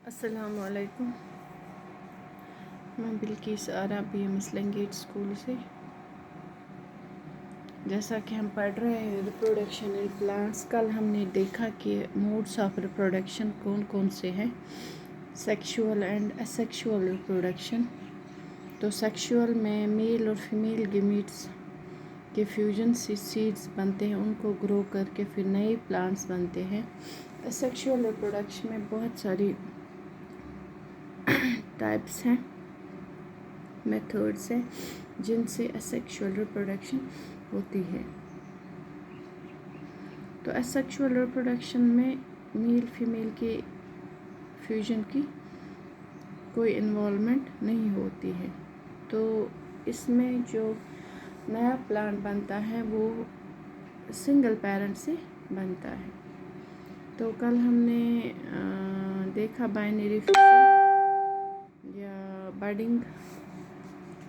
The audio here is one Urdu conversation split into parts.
السلام علیکم. میں بلقیس آرا BM اسلم گیٹ اسکول سے. جیسا کہ ہم پڑھ رہے ہیں ریپروڈکشن ان پلانٹس. کل ہم نے دیکھا کہ موڈس آف ریپروڈکشن کون کون سے ہیں. Sexual and asexual reproduction. تو سیکشول میں میل اور فیمیل گیمیٹس کے فیوژن سے سیڈز بنتے ہیں، ان کو گرو کر کے پھر نئے پلانٹس بنتے ہیں. اسیکشول ریپروڈکشن میں بہت ساری ٹائپس ہیں، میتھڈس ہیں جن سے اسیکشول ریپروڈکشن ہوتی ہے. تو اسیکشول ریپروڈکشن میں میل فیمیل کے فیوژن کی کوئی انوالومنٹ نہیں ہوتی ہے. تو اس میں جو نیا پلانٹ بنتا ہے وہ سنگل پیرنٹ سے بنتا ہے. تو کل ہم نے دیکھا بائنری فشن یا بڈنگ.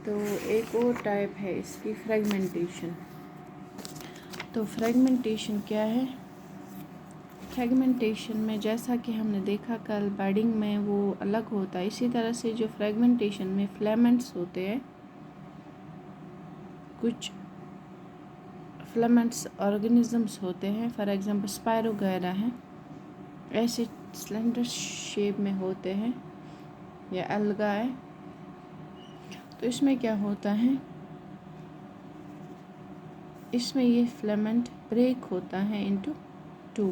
تو ایک اور ٹائپ ہے اس کی فریگمنٹیشن. تو فریگمنٹیشن کیا ہے؟ فریگمنٹیشن میں جیسا کہ ہم نے دیکھا کل بڈنگ میں وہ الگ ہوتا ہے، اسی طرح سے جو فریگمنٹیشن میں فلیمنٹس ہوتے ہیں، کچھ فلیمنٹس آرگنزمس ہوتے ہیں، فار ایگزامپل اسپائروگائرا ہیں، ایسے سلنڈر شیپ میں ہوتے ہیں، یا الگا ہے. تو اس میں کیا ہوتا ہے، اس میں یہ فلیمنٹ بریک ہوتا ہے انٹو 2.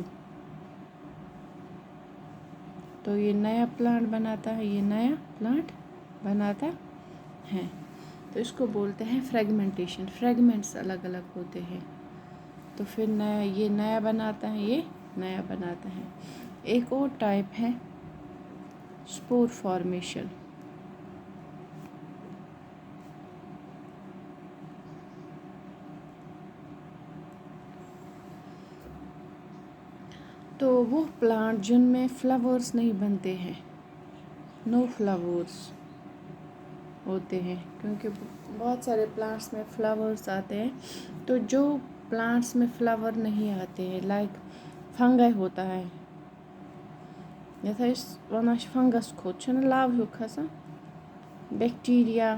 تو یہ نیا پلانٹ بناتا ہے، یہ نیا پلانٹ بناتا ہے. تو اس کو بولتے ہیں فریگمنٹیشن. فریگمنٹس الگ الگ ہوتے ہیں، تو پھر نیا یہ نیا بناتا ہے، یہ نیا بناتا ہے. ایک اور ٹائپ ہے اسپور فارمیشن. تو وہ پلانٹ جن میں فلاورز نہیں بنتے ہیں، نو فلاورز ہوتے ہیں، کیونکہ بہت سارے پلانٹس میں فلاورز آتے ہیں. تو جو پلانٹس میں فلاور نہیں آتے ہیں، لائک فنگائی ہوتا ہے، یتھ ونان فنگس کھوت چھُنہ لو ہیوٗ کھسان، بیکٹیریا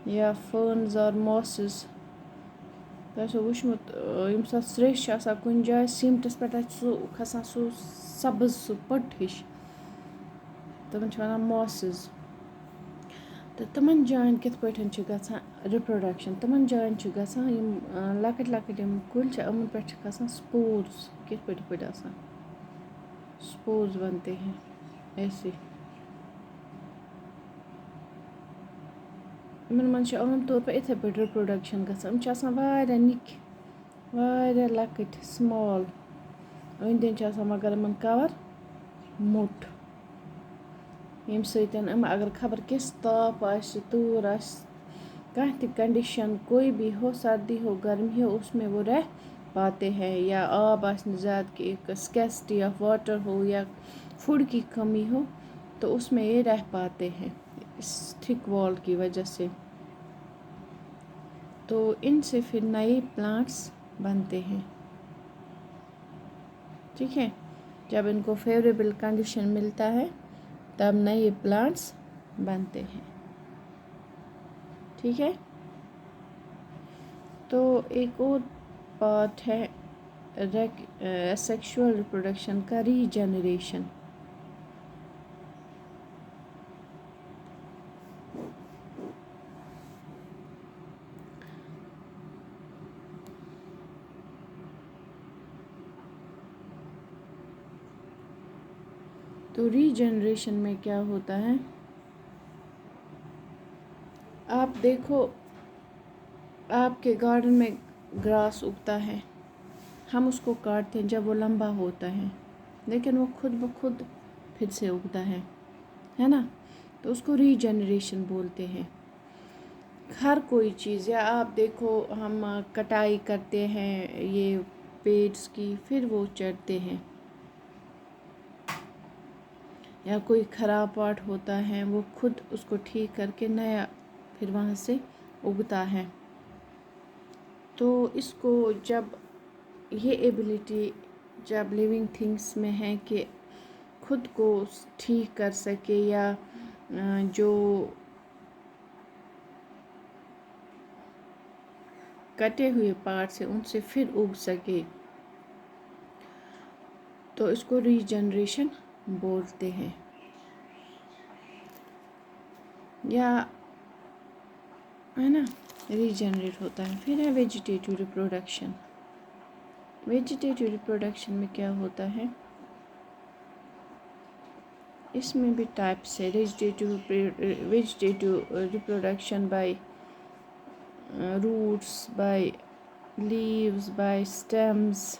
یا فرنز اور موسز. تۄہہِ آسیو وٕچھمُت ییٚمہِ ساتہٕ سرٛیش چھِ آسان کُنہِ جایہِ سیٖمٹَس پٮ۪ٹھ آسہِ سُہ کھسان سُہ سبٕز سُہ پٔٹ ہِش، تِمن چھِ وَنان موسٕز. تہٕ تِمن جایَن کِتھ پٲٹھۍ چھِ گژھان رِپروڈکشن؟ تِمن جایَن چھِ گژھان یِم لۄکٕٹۍ لۄکٕٹۍ یِم کُلۍ چھِ، یِمن پٮ۪ٹھ چھِ کھسان سپورز. کِتھ پٲٹھۍ آسان سپورز بنتے ہیں ایسے. یِمن منٛز چھِ عام طور پر یِتھَے پٲٹھۍ رِپروڈکشن گژھان. یِم چھِ آسان واریاہ نِکۍ، واریاہ لۄکٕٹۍ، سمال. أنٛدۍ أنٛدۍ چھِ آسان مگر یِمن کور موٚٹ، ییٚمہِ سۭتۍ یِم اگر خبر کِژھ تاپھ آسہِ، تۭر آسہِ، کانٛہہ تہِ کنڈیشن کوئی بھی ہو، سردی ہو گرمی ہو، اس میں وہ رہ پاتے ہیں. یا آب آسہِ نہٕ زیادٕ کہ اسکیسٹی آف واٹر ہو یا فوڈ کی کمی ہو، تو اس میں یہ رہ پاتے ہیں اس تھک وال کی وجہ سے. تو ان سے پھر نئے پلانٹس بنتے ہیں. ٹھیک ہے، جب ان کو فیوریبل کنڈیشن ملتا ہے تب نئے پلانٹس بنتے ہیں. ٹھیک ہے. تو ایک اور پارٹ ہے سیکشول ریپروڈکشن کا، ری جنریشن. تو ری جنریشن میں کیا ہوتا ہے، آپ دیکھو آپ کے گارڈن میں گراس اگتا ہے، ہم اس کو کاٹتے ہیں جب وہ لمبا ہوتا ہے، لیکن وہ خود بخود پھر سے اگتا ہے نا. تو اس کو ری جنریشن بولتے ہیں. ہر کوئی چیز، یا آپ دیکھو ہم کٹائی کرتے ہیں یہ پیڑس کی، پھر وہ چڑھتے ہیں، یا کوئی خراب پارٹ ہوتا ہے وہ خود اس کو ٹھیک کر کے نیا پھر وہاں سے اگتا ہے. تو اس کو جب یہ ایبلٹی جب لیونگ تھنگس میں ہے کہ خود کو ٹھیک کر سکے یا جو کٹے ہوئے پارٹس ہیں ان سے پھر اگ سکے، تو اس کو ریجنریشن بولتے ہیں. یا ہے نا، ریجنریٹ ہوتا ہے. پھر ہے ویجیٹیٹیو ریپروڈکشن. ویجیٹیٹیو ریپروڈکشن میں کیا ہوتا ہے، اس میں بھی ٹائپس ہے. Vegetative reproduction by roots, by leaves, by stems.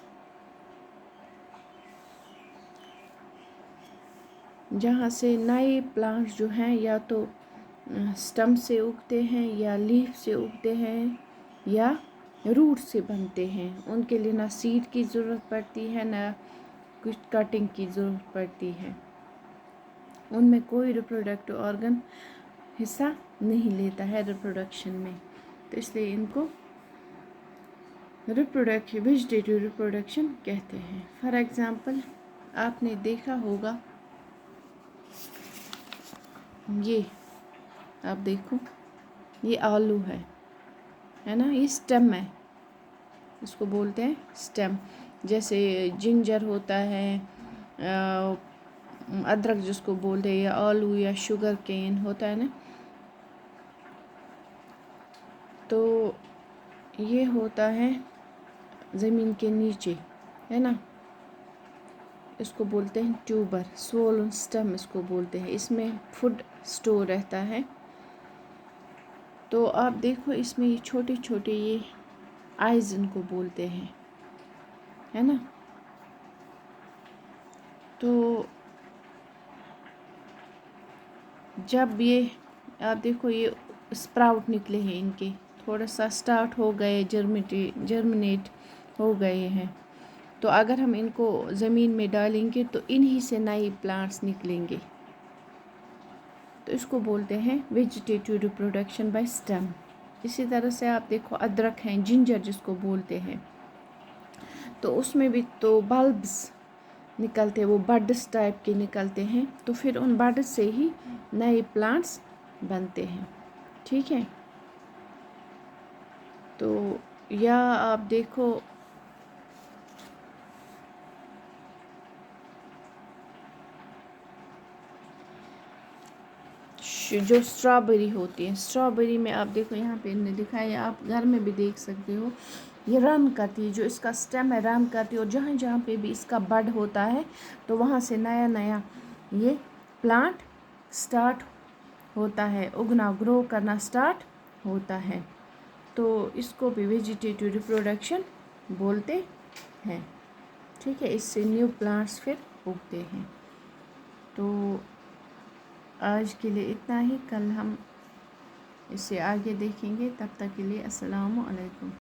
جہاں سے نئے پلانٹس جو ہیں یا تو اسٹم سے اگتے ہیں یا لیف سے اگتے ہیں یا روٹ سے بنتے ہیں. ان کے لیے نہ سیڈ کی ضرورت پڑتی ہے نہ کچھ کٹنگ کی ضرورت پڑتی ہے. ان میں کوئی ریپروڈکٹیو آرگن حصہ نہیں لیتا ہے ریپروڈکشن میں، تو اس لیے ان کو ویجیٹیٹیو ریپروڈکشن کہتے ہیں. فار ایگزامپل آپ نے دیکھا ہوگا، یہ آپ دیکھو، یہ آلو ہے نا، یہ سٹم ہے، اس کو بولتے ہیں سٹم. جیسے جنجر ہوتا ہے، ادرک جس کو بولتے ہیں، یا آلو یا شوگر کین ہوتا ہے نا، تو یہ ہوتا ہے زمین کے نیچے، ہے نا. اس کو بولتے ہیں ٹیوبر. سوولن سٹم اس کو بولتے ہیں. اس میں فوڈ سٹور رہتا ہے. تو آپ دیکھو اس میں یہ چھوٹے چھوٹے یہ آئیز ان کو بولتے ہیں، ہے نا. تو جب یہ آپ دیکھو یہ اسپراؤٹ نکلے ہیں، ان کے تھوڑا سا سٹارٹ ہو گئے، جرمنیٹ ہو گئے ہیں، تو اگر ہم ان کو زمین میں ڈالیں گے تو انہی سے نئے پلانٹس نکلیں گے. تو اس کو بولتے ہیں ویجیٹیٹیو ریپروڈکشن بائی سٹم. اسی طرح سے آپ دیکھو ادرک ہیں، جنجر جس کو بولتے ہیں، تو اس میں بھی تو بلبس نکلتے، وہ بڈس ٹائپ کے نکلتے ہیں، تو پھر ان بڈس سے ہی نئے پلانٹس بنتے ہیں. ٹھیک ہے. تو یا آپ دیکھو جو اسٹرابیری ہوتی ہے، اسٹرابیری میں آپ دیکھو یہاں پہ نے دکھایا، آپ گھر میں بھی دیکھ سکتے ہو، یہ رن کرتی ہے، جو اس کا سٹم ہے رن کرتی ہے، اور جہاں جہاں پہ بھی اس کا بڈ ہوتا ہے تو وہاں سے نیا نیا یہ پلانٹ سٹارٹ ہوتا ہے، اگنا، گرو کرنا سٹارٹ ہوتا ہے. تو اس کو بھی ویجیٹیٹیو ریپروڈکشن بولتے ہیں. ٹھیک ہے. اس سے نیو پلانٹس پھر اگتے ہیں. تو آج کے لیے اتنا ہی. کل ہم اس سے آگے دیکھیں گے. تب تک کے لیے السلام علیکم.